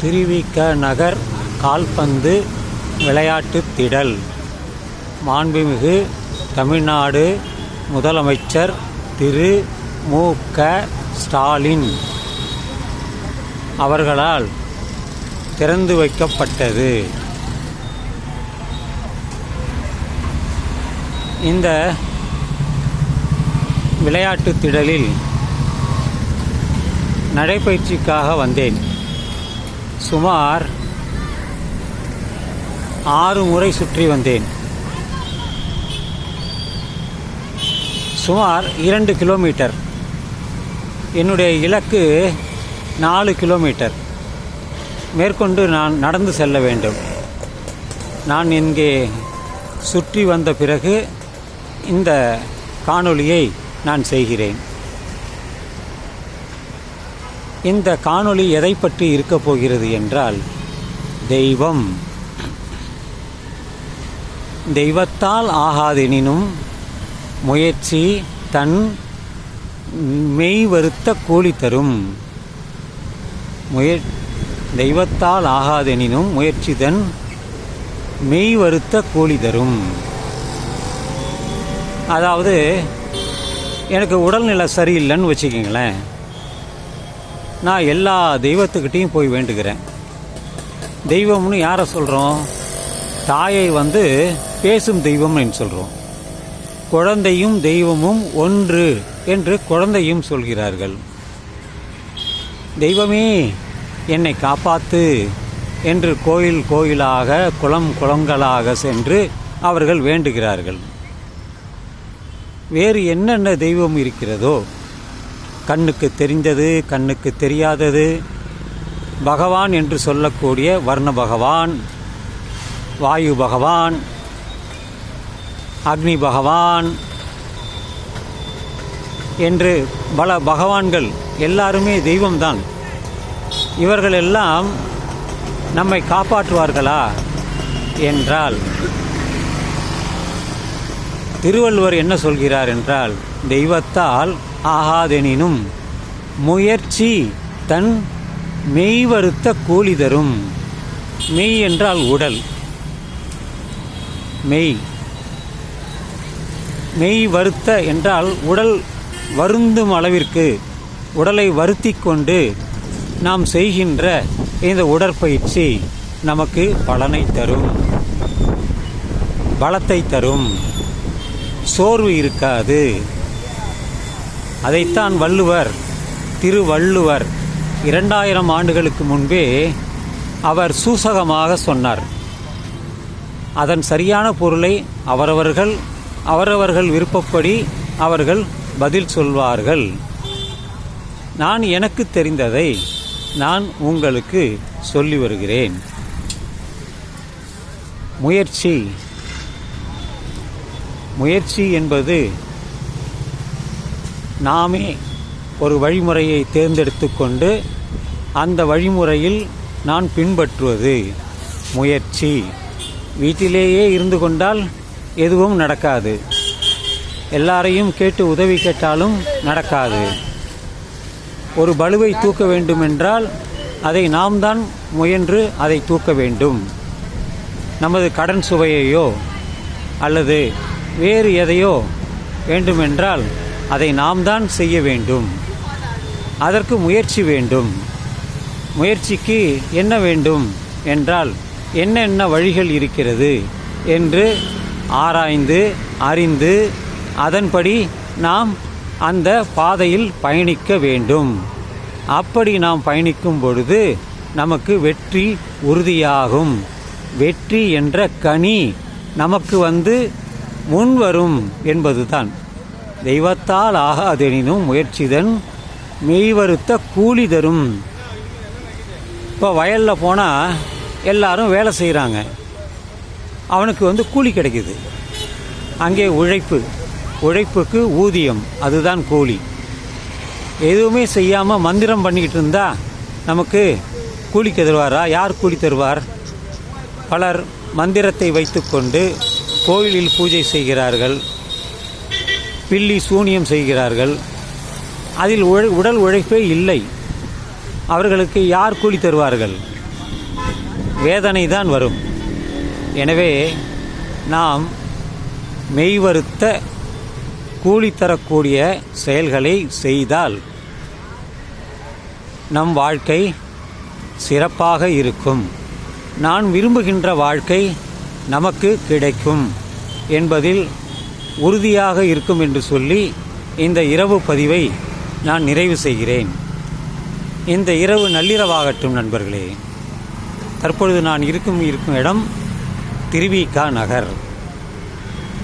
திருவிக நகர் கால்பந்து விளையாட்டுத் திடல். மாண்புமிகு தமிழ்நாடு முதலமைச்சர் திரு மு.க. ஸ்டாலின் அவர்களால் திறந்து வைக்கப்பட்டது. இந்த விளையாட்டுத் திடலில் நடைப்பயிற்சிக்காக வந்தேன். சுமார் 6 முறை சுற்றி வந்தேன். சுமார் 2 கிலோமீட்டர். என்னுடைய இலக்கு 4 கிலோமீட்டர். மேற்கொண்டு நான் நடந்து செல்ல வேண்டும். நான் இங்கே சுற்றி வந்த பிறகு இந்த காணொளியை நான் செய்கிறேன். இந்த காணொளி எதை பற்றி இருக்கப் போகிறது என்றால், தெய்வம். தெய்வத்தால் ஆகாதெனினும் முயற்சி தன் மெய் வருத்த கூலி தரும். தெய்வத்தால் ஆகாதெனினும் முயற்சி தன் மெய் வருத்த கூலி தரும். அதாவது, எனக்கு உடல்நிலை சரியில்லைன்னு வச்சுக்கிங்களேன், நான் எல்லா தெய்வத்துக்கிட்டையும் போய் வேண்டுகிறேன். தெய்வம்னு யாரை சொல்கிறோம்? தாயை பேசும் தெய்வம்னு சொல்கிறோம். குழந்தையும் தெய்வமும் ஒன்று என்று குழந்தையும் சொல்கிறார்கள். தெய்வமே என்னை காப்பாத்து என்று கோயில் கோயிலாக குளம் குளங்களாக சென்று அவர்கள் வேண்டுகிறார்கள். வேறு என்னென்ன தெய்வம் இருக்கிறதோ, கண்ணுக்கு தெரிந்தது, கண்ணுக்கு தெரியாதது, பகவான் என்று சொல்லக்கூடிய வர்ண பகவான், வாயு பகவான், அக்னி பகவான் என்று பல பகவான்கள் எல்லாருமே தெய்வம்தான். இவர்களெல்லாம் நம்மை காப்பாற்றுவார்களா என்றால், திருவள்ளுவர் என்ன சொல்கிறார் என்றால், தெய்வத்தால் ஆகாதெனினும் முயற்சி தன் மெய் வருத்த கூலி தரும். மெய் என்றால் உடல். மெய் வருத்த என்றால் உடல் வருந்தும் அளவிற்கு உடலை வருத்தி கொண்டு நாம் செய்கின்ற இந்த உடற்பயிற்சி நமக்கு பலனை தரும், பலத்தை தரும், சோர்வு இருக்காது. அதைத்தான் திருவள்ளுவர் 2000 ஆண்டுகளுக்கு முன்பே அவர் சூசகமாக சொன்னார். அதன் சரியான பொருளை அவரவர்கள் விருப்பப்படி அவர்கள் பதில் சொல்வார்கள். நான் எனக்கு தெரிந்ததை நான் உங்களுக்கு சொல்லி வருகிறேன். முயற்சி என்பது நாமே ஒரு வழிமுறையை தேர்ந்தெடுத்து கொண்டு அந்த வழிமுறையில் நான் பின்பற்றுவது முயற்சி. வீட்டிலேயே இருந்து கொண்டால் எதுவும் நடக்காது. எல்லாரையும் கேட்டு உதவி கேட்டாலும் நடக்காது. ஒரு பளுவை தூக்க வேண்டுமென்றால் அதை நாம் தான் முயன்று அதை தூக்க வேண்டும். நமது கடன் சுமையையோ அல்லது வேறு எதையோ வேண்டுமென்றால் அதை நாம் தான் செய்ய வேண்டும். அதற்கு முயற்சி வேண்டும். முயற்சிக்கு என்ன வேண்டும் என்றால், என்னென்ன வழிகள் இருக்கிறது என்று ஆராய்ந்து அறிந்து அதன்படி நாம் அந்த பாதையில் பயணிக்க வேண்டும். அப்படி நாம் பயணிக்கும் பொழுது நமக்கு வெற்றி உறுதியாகும். வெற்றி என்ற கனி நமக்கு முன்வரும் என்பதுதான். தெய்வத்தால் ஆகாதெனினும் முயற்சிதன் மெய்வருத்த கூலி தரும். இப்போ வயலில் போனால் எல்லாரும் வேலை செய்கிறாங்க, அவனுக்கு கூலி கிடைக்குது. அங்கே உழைப்புக்கு ஊதியம், அதுதான் கூலி. எதுவுமே செய்யாமல் மந்திரம் பண்ணிக்கிட்டு இருந்தால் நமக்கு கூலிக்கு தருவாரா? யார் கூலி தருவார்? பலர் மந்திரத்தை வைத்துக்கொண்டு கோயிலில் பூஜை செய்கிறார்கள், பில்லி சூனியம் செய்கிறார்கள். அதில் உடல் உழைப்பே இல்லை. அவர்களுக்கு யார் கூலி தருவார்கள்? வேதனை தான் வரும். எனவே நாம் மெய்வருத்த கூலி தரக்கூடிய செயல்களை செய்தால் நம் வாழ்க்கை சிறப்பாக இருக்கும். நான் விரும்புகின்ற வாழ்க்கை நமக்கு கிடைக்கும் என்பதில் உறுதியாக இருக்கும் என்று சொல்லி இந்த இரவு பதிவை நான் நிறைவு செய்கிறேன். இந்த இரவு நள்ளிரவாகட்டும் நண்பர்களே. தற்பொழுது நான் இருக்கும் இடம் திருவிக நகர்.